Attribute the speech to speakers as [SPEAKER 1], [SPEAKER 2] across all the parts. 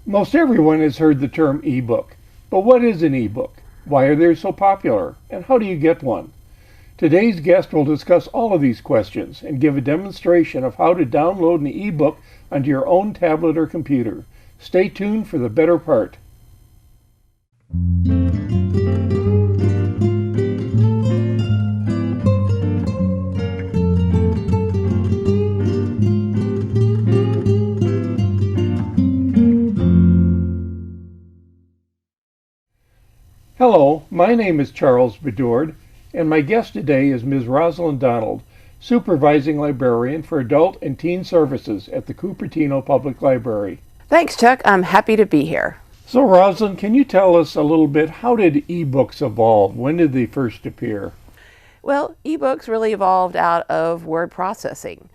[SPEAKER 1] Most everyone has heard the term ebook, but what is an ebook? Why are they so popular? And how do you get one? Today's guest will discuss all of these questions and give a demonstration of how to download an ebook onto your own tablet or computer. Stay tuned for the better part. Hello, my name is Charles Bedord, and my guest today is Ms. Rosalind Donald, Supervising Librarian for Adult and Teen Services at the Cupertino Public Library.
[SPEAKER 2] Thanks, Chuck. I'm happy to be here.
[SPEAKER 1] So, Rosalind, can you tell us a little bit, how did ebooks evolve? When did they first appear?
[SPEAKER 2] Well, ebooks really evolved out of word processing.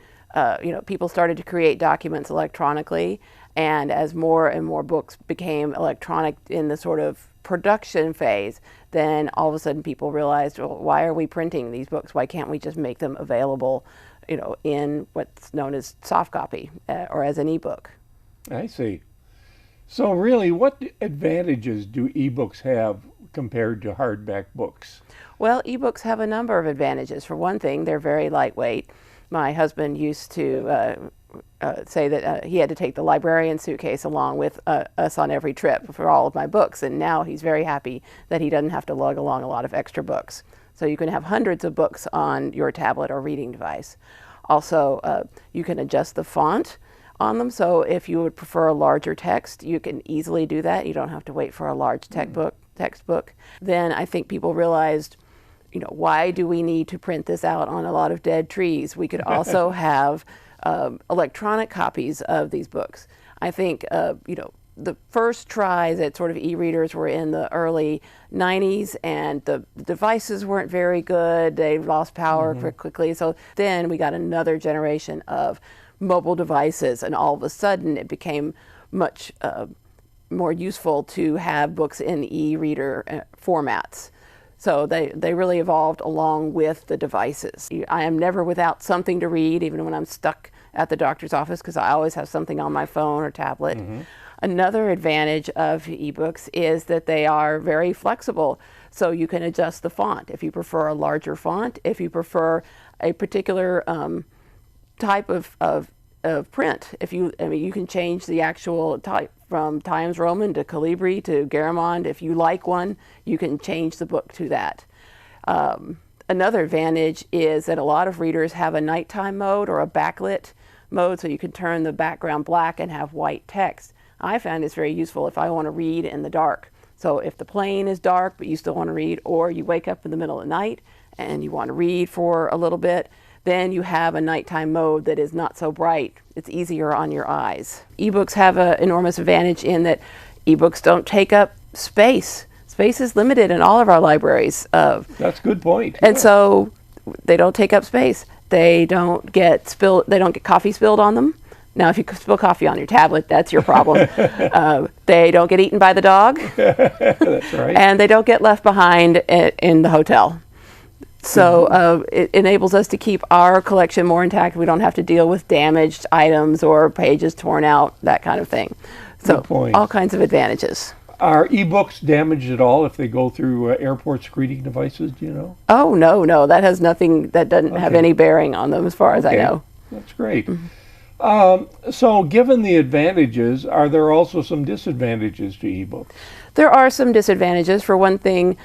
[SPEAKER 2] People started to create documents electronically, and as more and more books became electronic in the sort of production phase, then all of a sudden people realized, well, why are we printing these books? Why can't we just make them available, in what's known as soft copy or as an ebook?
[SPEAKER 1] I see. So really, what advantages do ebooks have compared to hardback books?
[SPEAKER 2] Well, ebooks have a number of advantages. For one thing, they're very lightweight. My husband used to say that he had to take the librarian suitcase along with us on every trip for all of my books, and now he's very happy that he doesn't have to lug along a lot of extra books. So you can have hundreds of books on your tablet or reading device. Also, you can adjust the font on them, so if you would prefer a larger text, you can easily do that. You don't have to wait for a large textbook. Then I think people realized, why do we need to print this out on a lot of dead trees? We could also have electronic copies of these books. I think, the first tries at sort of e-readers were in the early 90s, and the devices weren't very good. They lost power very quickly. So then we got another generation of mobile devices, and all of a sudden it became much more useful to have books in e-reader formats. So they really evolved along with the devices. I am never without something to read, even when I'm stuck at the doctor's office, because I always have something on my phone or tablet. Another advantage of ebooks is that they are very flexible, so you can adjust the font if you prefer a larger font, if you prefer a particular type of print. You can change the actual type from Times Roman to Calibri to Garamond. If you like one, you can change the book to that. Another advantage is that a lot of readers have a nighttime mode or a backlit mode, so you can turn the background black and have white text. I found it's very useful if I want to read in the dark. So if the plane is dark but you still want to read, or you wake up in the middle of the night and you want to read for a little bit, then you have a nighttime mode that is not so bright. It's easier on your eyes. Ebooks have an enormous advantage in that ebooks don't take up space. Space is limited in all of our libraries.
[SPEAKER 1] That's a good point.
[SPEAKER 2] And so they don't take up space. They don't get coffee spilled on them. Now, if you spill coffee on your tablet, that's your problem. They don't get eaten by the dog.
[SPEAKER 1] That's right.
[SPEAKER 2] And they don't get left behind in the hotel. So it enables us to keep our collection more intact. We don't have to deal with damaged items or pages torn out, that kind of thing. So all kinds of advantages.
[SPEAKER 1] Are ebooks damaged at all if they go through airport screening devices, do you know?
[SPEAKER 2] Oh, no. That has nothing, that doesn't have any bearing on them as far as I know.
[SPEAKER 1] That's great. So given the advantages, are there also some disadvantages to ebooks?
[SPEAKER 2] There are some disadvantages. For one thing,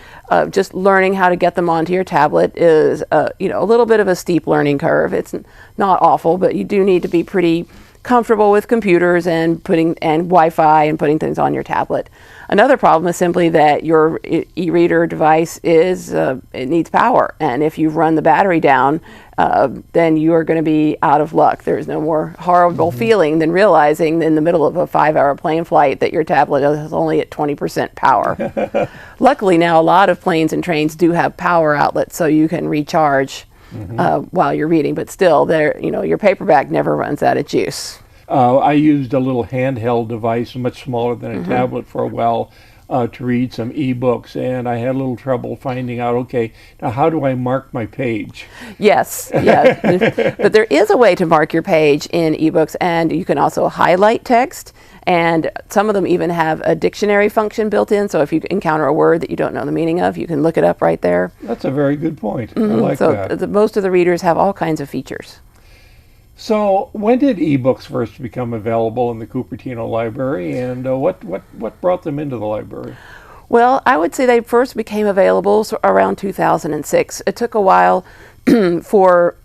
[SPEAKER 2] just learning how to get them onto your tablet is a little bit of a steep learning curve. It's not awful, but you do need to be pretty comfortable with computers and Wi-Fi and putting things on your tablet. Another problem is simply that your e-reader device it needs power, and if you run the battery down, then you are going to be out of luck. There's no more horrible feeling than realizing in the middle of a 5-hour plane flight that your tablet is only at 20% power. Luckily now a lot of planes and trains do have power outlets, so you can recharge while you're reading, but still, your paperback never runs out of juice.
[SPEAKER 1] I used a little handheld device, much smaller than a tablet, for a while. to read some ebooks, and I had a little trouble finding out, okay, now how do I mark my page?
[SPEAKER 2] Yes, yeah. But there is a way to mark your page in ebooks, and you can also highlight text. And some of them even have a dictionary function built in, so if you encounter a word that you don't know the meaning of, you can look it up right there.
[SPEAKER 1] That's a very good point. I like that.
[SPEAKER 2] So most of the readers have all kinds of features.
[SPEAKER 1] So when did ebooks first become available in the Cupertino Library, and what brought them into the library?
[SPEAKER 2] Well, I would say they first became available around 2006. It took a while for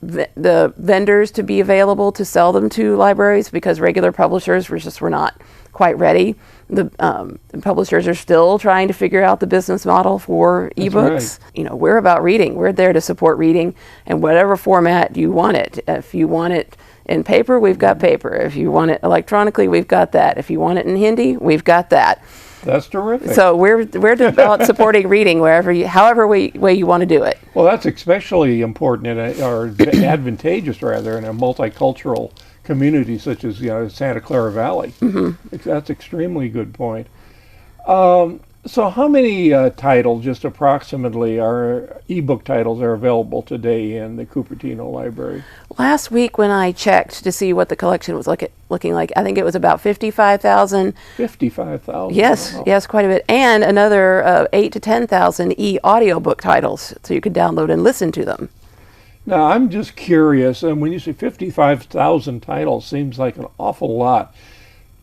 [SPEAKER 2] the vendors to be available to sell them to libraries because regular publishers were not quite ready. The publishers are still trying to figure out the business model for ebooks.
[SPEAKER 1] Right.
[SPEAKER 2] You know, we're about reading. We're there to support reading in whatever format you want it. If you want it in paper, we've got paper. If you want it electronically, we've got that. If you want it in Hindi, we've got that.
[SPEAKER 1] That's terrific.
[SPEAKER 2] So we're about supporting reading however way you want to do it.
[SPEAKER 1] Well, that's especially important or advantageous rather, in a multicultural community such as Santa Clara Valley. Mm-hmm. That's extremely good point. So how many titles, just approximately, ebook titles are available today in the Cupertino Library?
[SPEAKER 2] Last week when I checked to see what the collection was looking like, I think it was about 55,000.
[SPEAKER 1] 55,000?
[SPEAKER 2] Yes,
[SPEAKER 1] wow.
[SPEAKER 2] Yes, quite a bit. And another 8 to 10,000 e-audiobook titles, so you can download and listen to them.
[SPEAKER 1] Now, I'm just curious, and when you say 55,000 titles, seems like an awful lot.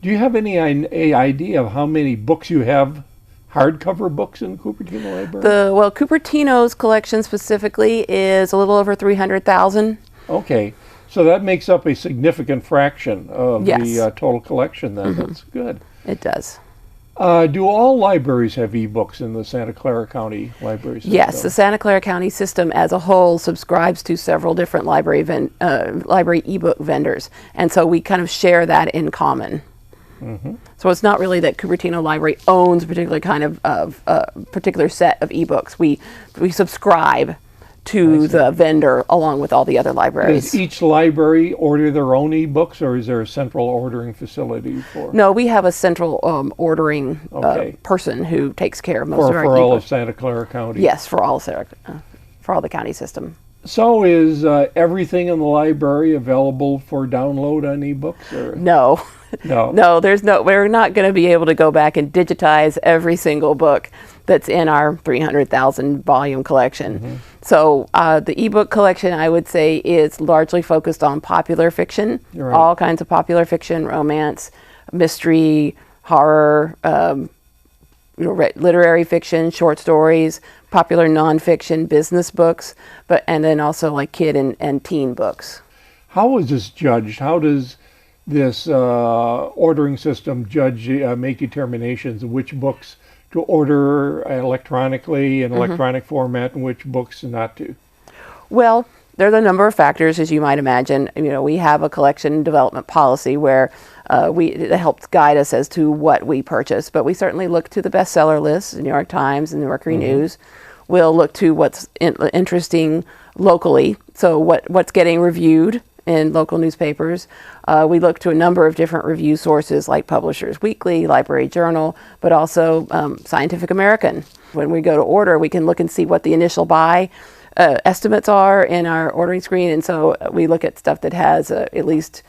[SPEAKER 1] Do you have any idea of how many books you have, hardcover books in the Cupertino Library?
[SPEAKER 2] Cupertino's collection specifically is a little over 300,000.
[SPEAKER 1] Okay, so that makes up a significant fraction of the total collection then. Mm-hmm. That's good.
[SPEAKER 2] It does.
[SPEAKER 1] Do all libraries have ebooks in the Santa Clara County library system?
[SPEAKER 2] Yes, the Santa Clara County system as a whole subscribes to several different library ebook vendors, and so we kind of share that in common. Mm-hmm. So it's not really that Cupertino Library owns a particular kind of particular set of ebooks. We subscribe to the vendor along with all the other libraries.
[SPEAKER 1] Does each library order their own ebooks, or is there a central ordering facility for?
[SPEAKER 2] No, we have a central ordering person who takes care of most of our ebooks.
[SPEAKER 1] For all of Santa Clara County?
[SPEAKER 2] Yes, for all the county system.
[SPEAKER 1] So is everything in the library available for download on ebooks? Or?
[SPEAKER 2] No.
[SPEAKER 1] No.
[SPEAKER 2] We're not going to be able to go back and digitize every single book that's in our 300,000 volume collection. Mm-hmm. So the ebook collection, I would say, is largely focused on popular fiction,
[SPEAKER 1] right.
[SPEAKER 2] All kinds of popular fiction, romance, mystery, horror, literary fiction, short stories, popular nonfiction, business books, and then also like kid and teen books.
[SPEAKER 1] How is this judged? How does this ordering system make determinations of which books to order electronically in electronic format and which books not to?
[SPEAKER 2] Well, there's a number of factors, as you might imagine. We have a collection development policy where it helps guide us as to what we purchase, but we certainly look to the bestseller lists, the New York Times and the Mercury News. We'll look to what's interesting locally, so what's getting reviewed in local newspapers. We look to a number of different review sources like Publishers Weekly, Library Journal, but also Scientific American. When we go to order, we can look and see what the initial buy estimates are in our ordering screen, and so we look at stuff that has at least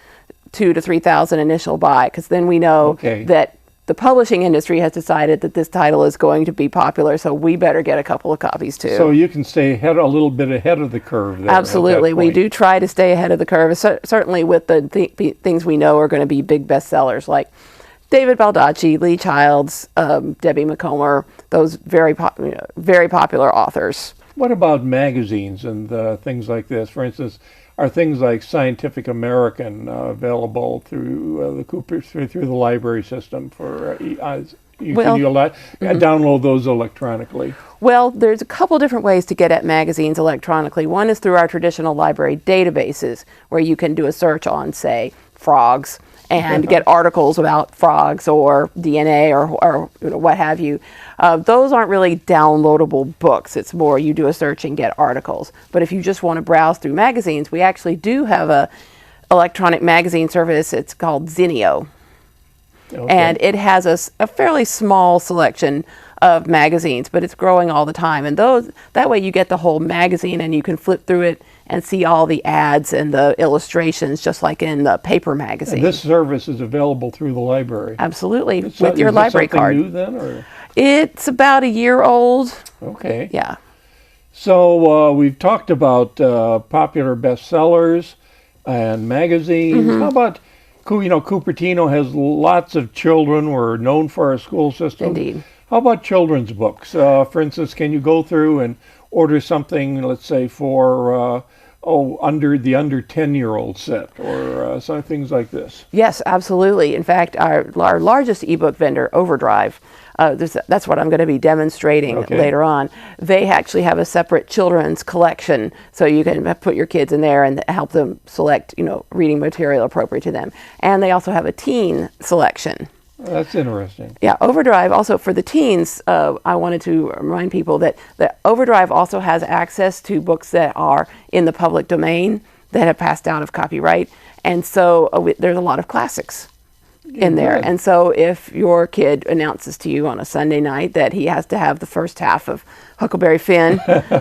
[SPEAKER 2] 2,000 to 3,000 initial buy, because then we know that the publishing industry has decided that this title is going to be popular, so we better get a couple of copies too.
[SPEAKER 1] So you can stay a little bit ahead of the curve there.
[SPEAKER 2] Absolutely. We do try to stay ahead of the curve, certainly with the things we know are going to be big bestsellers like David Baldacci, Lee Childs, Debbie McComber, those very popular authors.
[SPEAKER 1] What about magazines and things like this? For instance, are things like Scientific American available through the library system for download those electronically?
[SPEAKER 2] Well, there's a couple different ways to get at magazines electronically. One is through our traditional library databases, where you can do a search on, say, frogs, and get articles about frogs or DNA or what have you. Those aren't really downloadable books. It's more you do a search and get articles. But if you just want to browse through magazines, we actually do have a electronic magazine service. It's called Zinio. And it has a fairly small selection of magazines, but it's growing all the time. And that way you get the whole magazine and you can flip through it and see all the ads and the illustrations, just like in the paper magazine.
[SPEAKER 1] And this service is available through the library.
[SPEAKER 2] Absolutely, with your library card.
[SPEAKER 1] New then, or?
[SPEAKER 2] It's about a year old.
[SPEAKER 1] Okay.
[SPEAKER 2] Yeah.
[SPEAKER 1] So we've talked about popular bestsellers and magazines. How about, Cupertino has lots of children. We're known for our school system.
[SPEAKER 2] Indeed.
[SPEAKER 1] How about children's books? For instance, can you go through and order something, let's say, for under 10-year-old set, or some things like this?
[SPEAKER 2] Yes, absolutely. In fact, our largest ebook vendor, Overdrive, that's what I'm going to be demonstrating later on. They actually have a separate children's collection, so you can put your kids in there and help them select, reading material appropriate to them. And they also have a teen selection.
[SPEAKER 1] That's interesting.
[SPEAKER 2] Yeah, Overdrive also for the teens. I wanted to remind people that Overdrive also has access to books that are in the public domain that have passed out of copyright, and so there's a lot of classics in there. And so if your kid announces to you on a Sunday night that he has to have the first half of Huckleberry Finn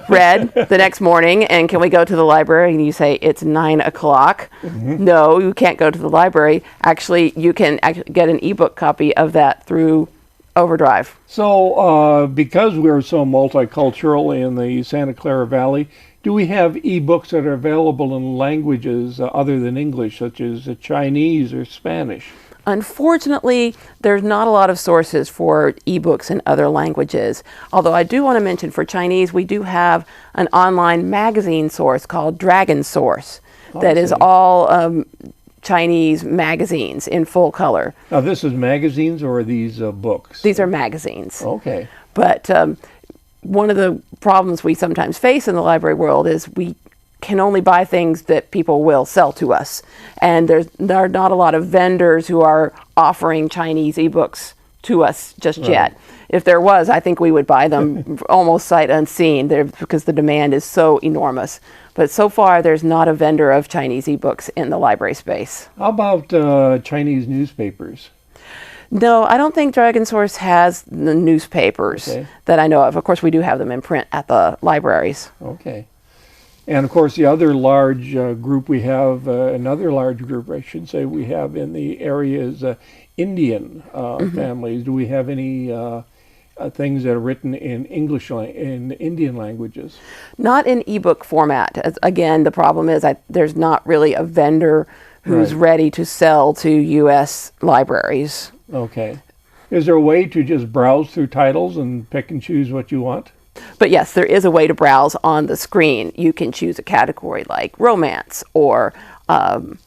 [SPEAKER 2] read the next morning, and can we go to the library, and you say it's 9 o'clock, no, you can't go to the library. Actually, you can get an ebook copy of that through Overdrive.
[SPEAKER 1] So because we're so multicultural in the Santa Clara Valley, do we have ebooks that are available in languages other than English, such as Chinese or Spanish?
[SPEAKER 2] Unfortunately, there's not a lot of sources for ebooks in other languages. Although I do want to mention for Chinese, we do have an online magazine source called Dragon Source that is all Chinese magazines in full color.
[SPEAKER 1] Now, this is magazines, or are these books?
[SPEAKER 2] These are magazines.
[SPEAKER 1] Okay.
[SPEAKER 2] But one of the problems we sometimes face in the library world is we can only buy things that people will sell to us. And there are not a lot of vendors who are offering Chinese ebooks to us just yet. If there was, I think we would buy them almost sight unseen because the demand is so enormous. But so far, there's not a vendor of Chinese ebooks in the library space.
[SPEAKER 1] How about Chinese newspapers?
[SPEAKER 2] No, I don't think Dragon Source has the newspapers that I know of. Of course, we do have them in print at the libraries.
[SPEAKER 1] Okay. And of course, the other large group we have, another large group, I should say, we have in the area is Indian families. Do we have any things that are written in English, in Indian languages? Not
[SPEAKER 2] in ebook format. Again, the problem is there's not really a vendor who's ready to sell to U.S. libraries.
[SPEAKER 1] Okay. Is there a way to just browse through titles and pick and choose what you want?
[SPEAKER 2] But yes, there is a way to browse on the screen. You can choose a category like romance or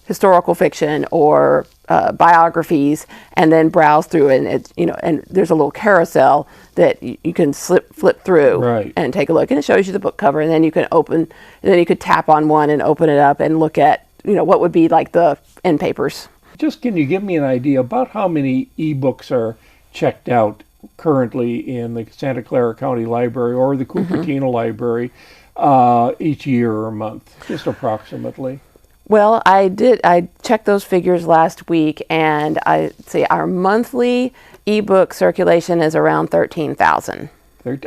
[SPEAKER 2] historical fiction or biographies, and then browse through. And and there's a little carousel that you can flip through and take a look, and it shows you the book cover. And then you can tap on one and open it up and look at what would be like the end papers.
[SPEAKER 1] Just can you give me an idea about how many ebooks are checked out currently in the Santa Clara County Library or the Cupertino Library each year or month, just approximately?
[SPEAKER 2] Well, I checked those figures last week, and I'd say our monthly ebook circulation is around 13,000.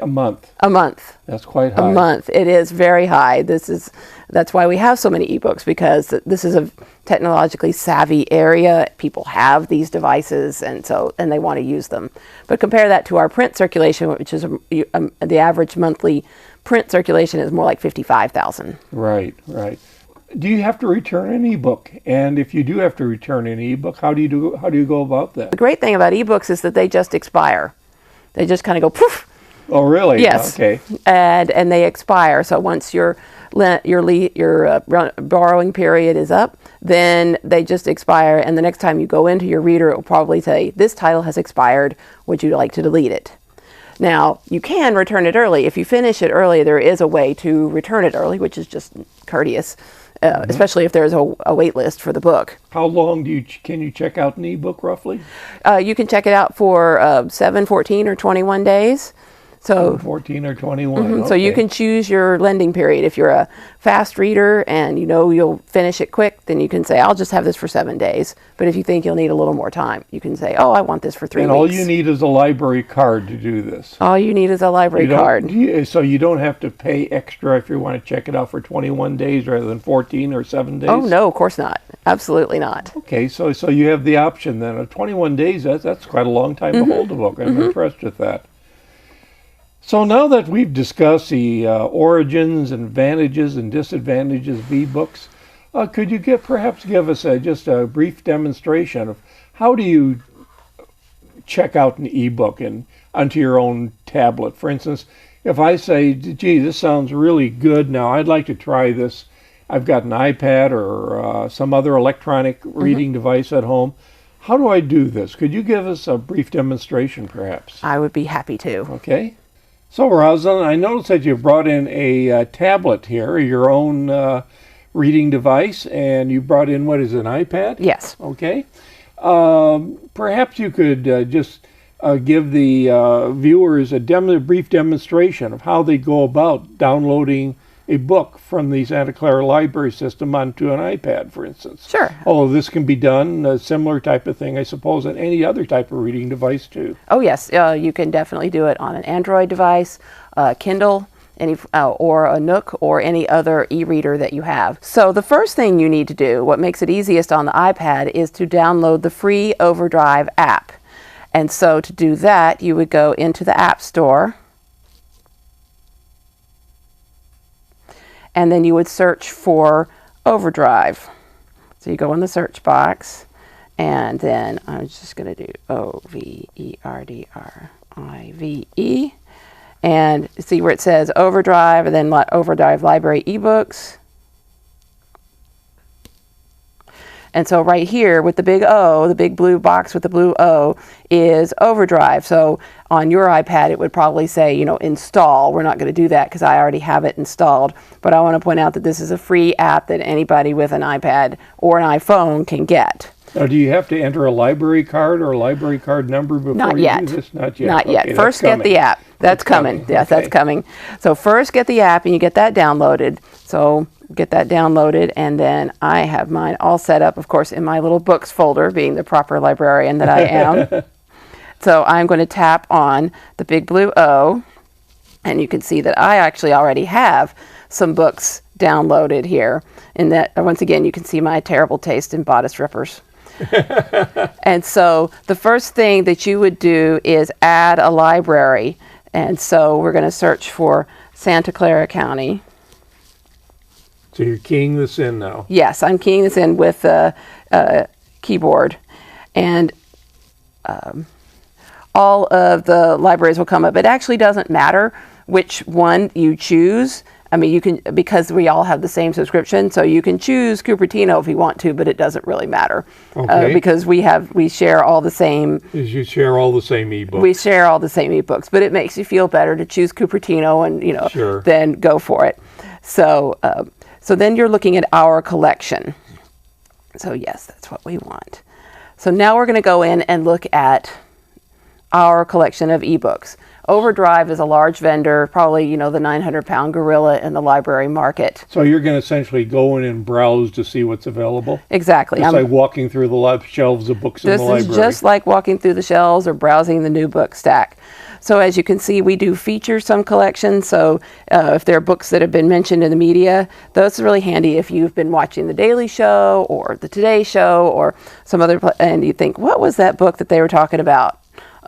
[SPEAKER 1] A month?
[SPEAKER 2] A month.
[SPEAKER 1] That's quite high.
[SPEAKER 2] A month. It is very high. That's why we have so many ebooks, because this is a technologically savvy area. People have these devices, and they want to use them. But compare that to our print circulation, which is the average monthly print circulation is more like 55,000.
[SPEAKER 1] Right. Do you have to return an ebook? And if you do have to return an ebook, how do you go about that?
[SPEAKER 2] The great thing about ebooks is that they just expire. They just kind of go poof.
[SPEAKER 1] Oh, really?
[SPEAKER 2] Yes.
[SPEAKER 1] Okay.
[SPEAKER 2] And they expire. So once your borrowing period is up, then they just expire. And the next time you go into your reader, it will probably say, "This title has expired. Would you like to delete it?" Now, you can return it early. If you finish it early, there is a way to return it early, which is just courteous, especially if there's a wait list for the book.
[SPEAKER 1] How long can you check out an ebook roughly?
[SPEAKER 2] You can check it out for 7, 14, or 21 days. So
[SPEAKER 1] 14 or 21.
[SPEAKER 2] So you can choose your lending period. If you're a fast reader and you know you'll finish it quick, then you can say, I'll just have this for 7 days. But if you think you'll need a little more time, you can say, oh, I want this for 3 weeks.
[SPEAKER 1] And all you need is a library card to do this.
[SPEAKER 2] All you need is a library card.
[SPEAKER 1] So you don't have to pay extra if you want to check it out for 21 days rather than 14 or 7 days?
[SPEAKER 2] Oh, no, of course not. Absolutely not.
[SPEAKER 1] Okay, so you have the option then. 21 days, that's quite a long time to hold a book. I'm impressed with that. So now that we've discussed the origins and advantages and disadvantages of e-books, could you perhaps give us just a brief demonstration of how do you check out an e-book onto your own tablet? For instance, if I say, gee, this sounds really good now, I'd like to try this. I've got an iPad or some other electronic reading device at home. How do I do this? Could you give us a brief demonstration, perhaps?
[SPEAKER 2] I would be happy to.
[SPEAKER 1] Okay. So, Rosalind, I noticed that you brought in a tablet here, your own reading device, and you brought in, what is it, an iPad?
[SPEAKER 2] Yes.
[SPEAKER 1] Okay. Perhaps you could just give the viewers a brief demonstration of how they go about downloading a book from the Santa Clara Library System onto an iPad, for instance.
[SPEAKER 2] Sure.
[SPEAKER 1] Although this can be done, a similar type of thing, I suppose, on any other type of reading device, too.
[SPEAKER 2] Oh, yes. You can definitely do it on an Android device, Kindle, or a Nook, or any other e-reader that you have. So the first thing you need to do, what makes it easiest on the iPad, is to download the free Overdrive app. And so to do that, you would go into the App Store, and then you would search for Overdrive. So you go in the search box, and then I'm just going to do Overdrive, and see where it says Overdrive, and then Overdrive Library eBooks. And so right here with the big O, the big blue box with the blue O, is Overdrive. So on your iPad, it would probably say, install. We're not going to do that because I already have it installed. But I want to point out that this is a free app that anybody with an iPad or an iPhone can get.
[SPEAKER 1] Now, do you have to enter a library card or a library card number before you do this? Not yet.
[SPEAKER 2] Not yet.
[SPEAKER 1] Okay,
[SPEAKER 2] first get the app. That's coming. Yes,
[SPEAKER 1] okay.
[SPEAKER 2] That's coming. So first get the app and you get that downloaded. So get that downloaded, and then I have mine all set up, of course, in my little books folder, being the proper librarian that I am. So I'm going to tap on the big blue O, and you can see that I actually already have some books downloaded here. And that, once again, you can see my terrible taste in bodice rippers. And so the first thing that you would do is add a library. And so we're going to search for Santa Clara County.
[SPEAKER 1] So you're keying this in now?
[SPEAKER 2] Yes, I'm keying this in with a keyboard. And all of the libraries will come up. It actually doesn't matter which one you choose. I mean, you can, because we all have the same subscription, so you can choose Cupertino if you want to, but it doesn't really matter.
[SPEAKER 1] Okay.
[SPEAKER 2] Because we share all the same.
[SPEAKER 1] You share all the same ebooks.
[SPEAKER 2] We share all the same ebooks, but it makes you feel better to choose Cupertino and,
[SPEAKER 1] Sure.
[SPEAKER 2] Then go for it. So, so then you're looking at our collection. So yes, that's what we want. So now we're going to go in and look at our collection of ebooks. Overdrive is a large vendor, probably, the 900-pound gorilla in the library market.
[SPEAKER 1] So you're going to essentially go in and browse to see what's available?
[SPEAKER 2] Exactly.
[SPEAKER 1] It's like walking through the shelves of books in the library.
[SPEAKER 2] This is just like walking through the shelves or browsing the new book stack. So as you can see, we do feature some collections. So if there are books that have been mentioned in the media, those are really handy if you've been watching The Daily Show or The Today Show or some other, and you think, what was that book that they were talking about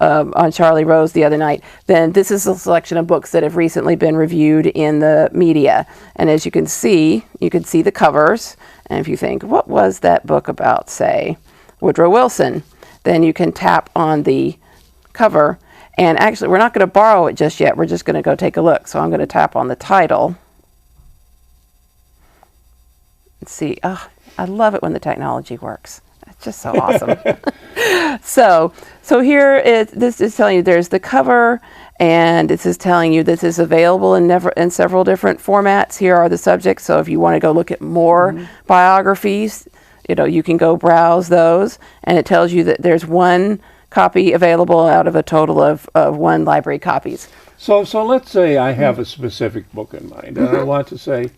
[SPEAKER 2] on Charlie Rose the other night? Then this is a selection of books that have recently been reviewed in the media. And as you can see the covers. And if you think, what was that book about, say, Woodrow Wilson? Then you can tap on the cover. And actually, we're not going to borrow it just yet. We're just going to go take a look. So I'm going to tap on the title. And see, I love it when the technology works. It's just so awesome. So here this is telling you there's the cover, and this is telling you this is available in several different formats. Here are the subjects. So if you want to go look at more biographies, you can go browse those, and it tells you that there's one copy available out of a total of 1 library copies.
[SPEAKER 1] So let's say I have a specific book in mind, and I want to say,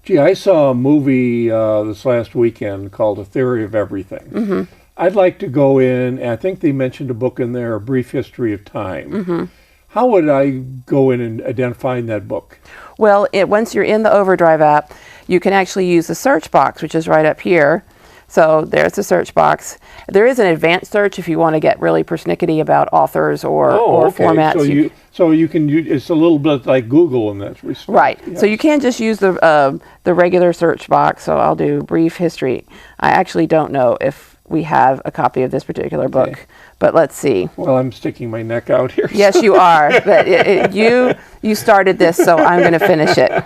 [SPEAKER 1] gee, I saw a movie this last weekend called A Theory of Everything. I'd like to go in, and I think they mentioned a book in there, A Brief History of Time. How would I go in and identify that book?
[SPEAKER 2] Well, once you're in the Overdrive app, you can actually use the search box, which is right up here. So there's the search box. There is an advanced search if you want to get really persnickety about authors or formats.
[SPEAKER 1] So you can use, it's a little bit like Google in that respect.
[SPEAKER 2] Right.
[SPEAKER 1] Yes.
[SPEAKER 2] So you can't just use the regular search box. So I'll do brief history. I actually don't know if we have a copy of this particular book, but let's see.
[SPEAKER 1] Well, I'm sticking my neck out here.
[SPEAKER 2] Yes, you are. But you started this, so I'm going to finish it.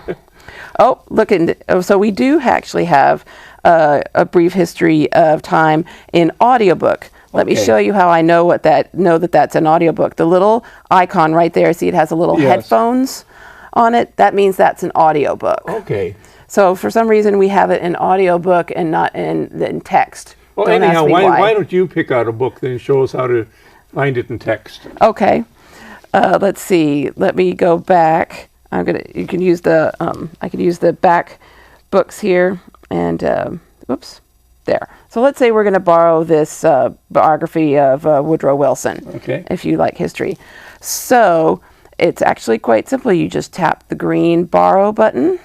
[SPEAKER 2] Oh, look at so we do actually have a brief history of time in audiobook. Let me show you how I know that that's an audiobook. The little icon right there, see it has a little headphones on it. That means that's an audiobook.
[SPEAKER 1] Okay.
[SPEAKER 2] So for some reason we have it in audiobook and not in text.
[SPEAKER 1] Well, anyhow, why don't you pick out a book then and show us how to find it in text?
[SPEAKER 2] Okay. Let's see. Let me go back. You can use the I can use the back books here and whoops, there. So let's say we're going to borrow this biography of Woodrow Wilson.
[SPEAKER 1] Okay.
[SPEAKER 2] If you like history. So it's actually quite simple. You just tap the green borrow button.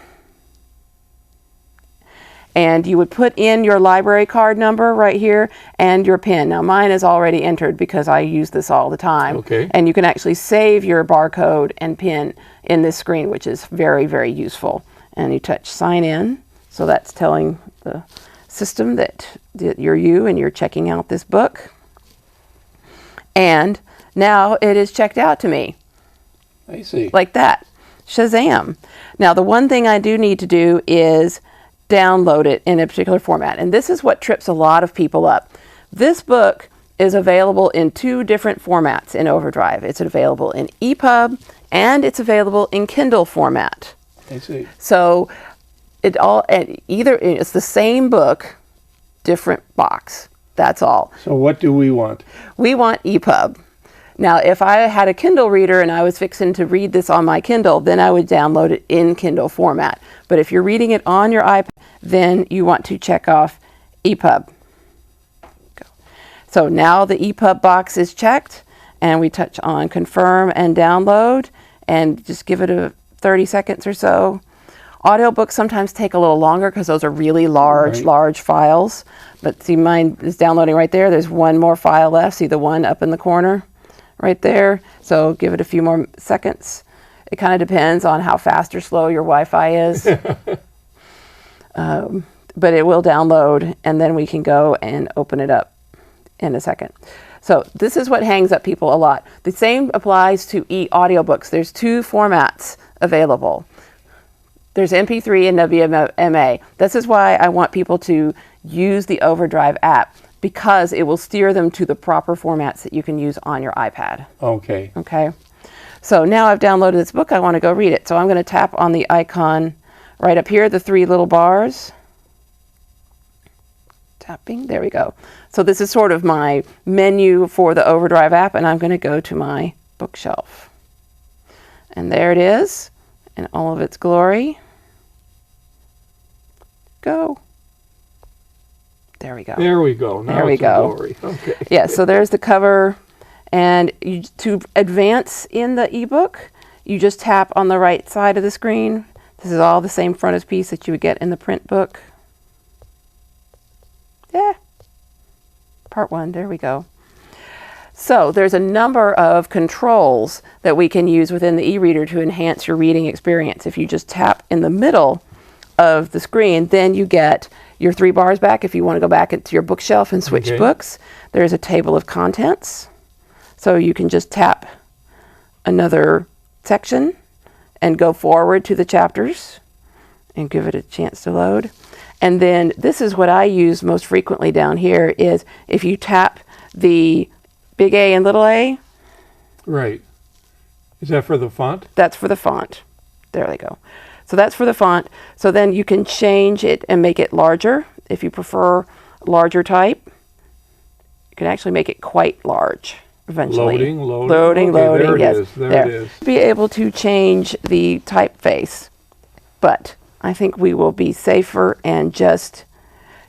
[SPEAKER 2] And you would put in your library card number right here and your PIN. Now mine is already entered because I use this all the time.
[SPEAKER 1] Okay.
[SPEAKER 2] And you can actually save your barcode and PIN in this screen, which is very, very useful. And you touch sign in. So that's telling the system that you're you and you're checking out this book. And now it is checked out to me.
[SPEAKER 1] I see.
[SPEAKER 2] Like that. Shazam. Now the one thing I do need to do is download it in a particular format. And this is what trips a lot of people up. This book is available in 2 different formats in Overdrive. It's available in EPUB and it's available in Kindle format.
[SPEAKER 1] I see.
[SPEAKER 2] So it's the same book, different box. That's all.
[SPEAKER 1] So what do we want?
[SPEAKER 2] We want EPUB. Now, if I had a Kindle reader and I was fixing to read this on my Kindle, then I would download it in Kindle format. But if you're reading it on your iPad, then you want to check off EPUB. So now the EPUB box is checked, and we touch on confirm and download, and just give it a 30 seconds or so. Audiobooks sometimes take a little longer because those are really large files. But see, mine is downloading right there. There's one more file left. See the one up in the corner? Right there. So give it a few more seconds. It kind of depends on how fast or slow your Wi-Fi is. But it will download, and then we can go and open it up in a second. So this is what hangs up people a lot. The same applies to audiobooks. There's 2 formats available. There's MP3 and WMA. This is why I want people to use the Overdrive app, because it will steer them to the proper formats that you can use on your iPad.
[SPEAKER 1] Okay.
[SPEAKER 2] Okay. So now I've downloaded this book. I want to go read it. So I'm going to tap on the icon right up here, the 3 little bars. Tapping. There we go. So this is sort of my menu for the Overdrive app, and I'm going to go to my bookshelf. And there it is in all of its glory. Go. There we go.
[SPEAKER 1] There we go. Now
[SPEAKER 2] there we go.
[SPEAKER 1] Glory. Okay.
[SPEAKER 2] Yeah, so there's the cover. And to advance in the ebook, you just tap on the right side of the screen. This is all the same frontispiece that you would get in the print book. Yeah. Part 1, there we go. So there's a number of controls that we can use within the e-reader to enhance your reading experience. If you just tap in the middle of the screen, then you get your 3 bars back if you want to go back into your bookshelf and switch books. There's a table of contents. So you can just tap another section and go forward to the chapters and give it a chance to load. And then this is what I use most frequently down here is if you tap the big A and little a.
[SPEAKER 1] Right. Is that for the font?
[SPEAKER 2] That's for the font. There they go. So that's for the font. So then you can change it and make it larger if you prefer larger type. You can actually make it quite large. eventually.
[SPEAKER 1] Loading.
[SPEAKER 2] Loading,
[SPEAKER 1] There it
[SPEAKER 2] yes.
[SPEAKER 1] is. There it is.
[SPEAKER 2] Be able to change the typeface, but I think we will be safer and just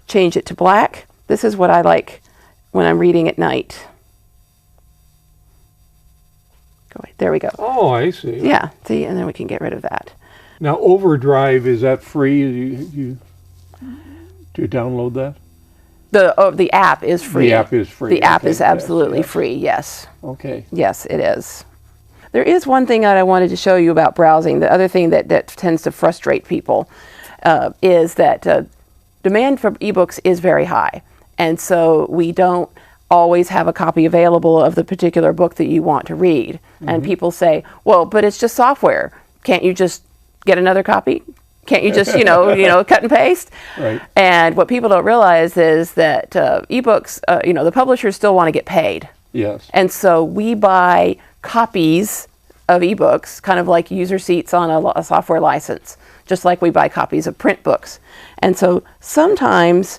[SPEAKER 2] change it to black. This is what I like when I'm reading at night. Go away. There we go.
[SPEAKER 1] Oh, I see.
[SPEAKER 2] Yeah, see, and then we can get rid of that.
[SPEAKER 1] Now, Overdrive, is that free? Do you download that?
[SPEAKER 2] The app is free.
[SPEAKER 1] The app is free.
[SPEAKER 2] The app
[SPEAKER 1] Okay.
[SPEAKER 2] is absolutely
[SPEAKER 1] Yes.
[SPEAKER 2] free, yes.
[SPEAKER 1] Okay.
[SPEAKER 2] Yes, it is. There is one thing that I wanted to show you about browsing. The other thing that tends to frustrate people is that demand for ebooks is very high. And so we don't always have a copy available of the particular book that you want to read. Mm-hmm. And people say, well, but it's just software. Can't you just get another copy? Can't you just, cut and paste?
[SPEAKER 1] Right.
[SPEAKER 2] And what people don't realize is that ebooks, the publishers still want to get paid.
[SPEAKER 1] Yes.
[SPEAKER 2] And so we buy copies of ebooks, kind of like user seats on a software license, just like we buy copies of print books. And so sometimes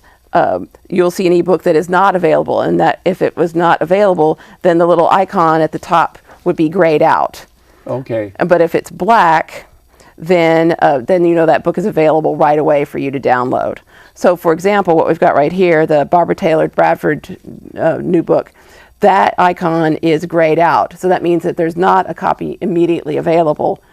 [SPEAKER 2] you'll see an ebook that is not available, and that if it was not available, then the little icon at the top would be grayed out.
[SPEAKER 1] Okay.
[SPEAKER 2] But if it's black, then that book is available right away for you to download. So, for example, what we've got right here, the Barbara Taylor Bradford new book, that icon is grayed out. So that means that there's not a copy immediately available,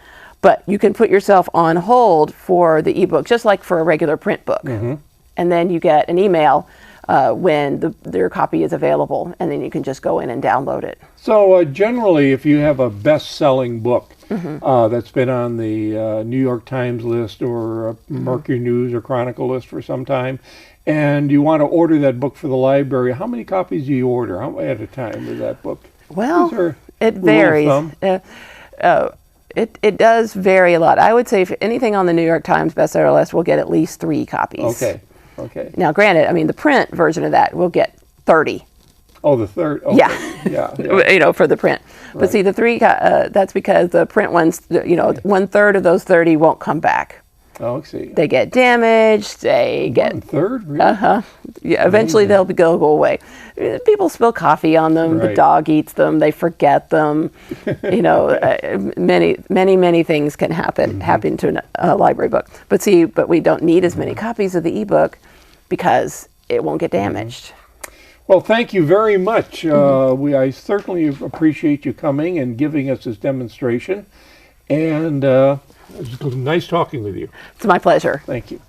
[SPEAKER 2] but you can put yourself on hold for the ebook, just like for a regular print book. Mm-hmm. And then you get an email when their copy is available, and then you can just go in and download it.
[SPEAKER 1] So generally, if you have a best-selling book that's been on the New York Times list or Mercury News or Chronicle list for some time, and you want to order that book for the library, how many copies do you order at a time of that book?
[SPEAKER 2] Well, it varies. It does vary a lot. I would say if anything on the New York Times bestseller list will get at least 3 copies.
[SPEAKER 1] Okay.
[SPEAKER 2] Now, granted, I mean, the print version of that will get 30.
[SPEAKER 1] Oh, the third. Okay.
[SPEAKER 2] Yeah. For the print. But
[SPEAKER 1] Right.
[SPEAKER 2] see, the 3, that's because the print ones, 1/3 of those 30 won't come back.
[SPEAKER 1] Oh, I see.
[SPEAKER 2] They get damaged. They get
[SPEAKER 1] 1/3? Really?
[SPEAKER 2] Yeah, eventually they'll go away. People spill coffee on them. The
[SPEAKER 1] Right.
[SPEAKER 2] dog eats them. They forget them. Many things can happen to a library book. But we don't need as many copies of the ebook because it won't get damaged.
[SPEAKER 1] Well, thank you very much. I certainly appreciate you coming and giving us this demonstration. And it was nice talking with you.
[SPEAKER 2] It's my pleasure.
[SPEAKER 1] Thank you.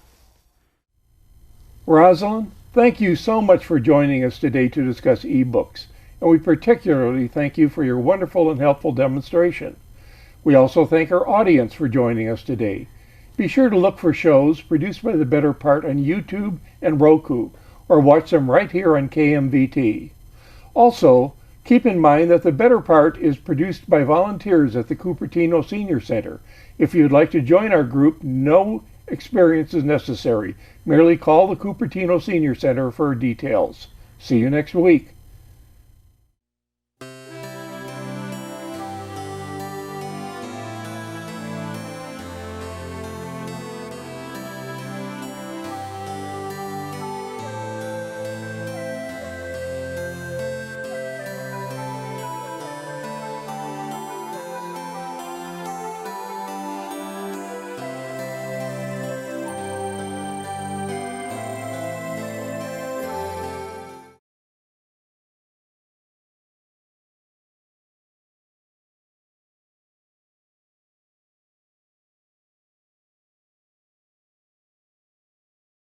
[SPEAKER 1] Rosalind, thank you so much for joining us today to discuss ebooks. And we particularly thank you for your wonderful and helpful demonstration. We also thank our audience for joining us today. Be sure to look for shows produced by The Better Part on YouTube and Roku, or watch them right here on KMVT. Also, keep in mind that The Better Part is produced by volunteers at the Cupertino Senior Center. If you'd like to join our group, no experience is necessary. Merely call the Cupertino Senior Center for details. See you next week.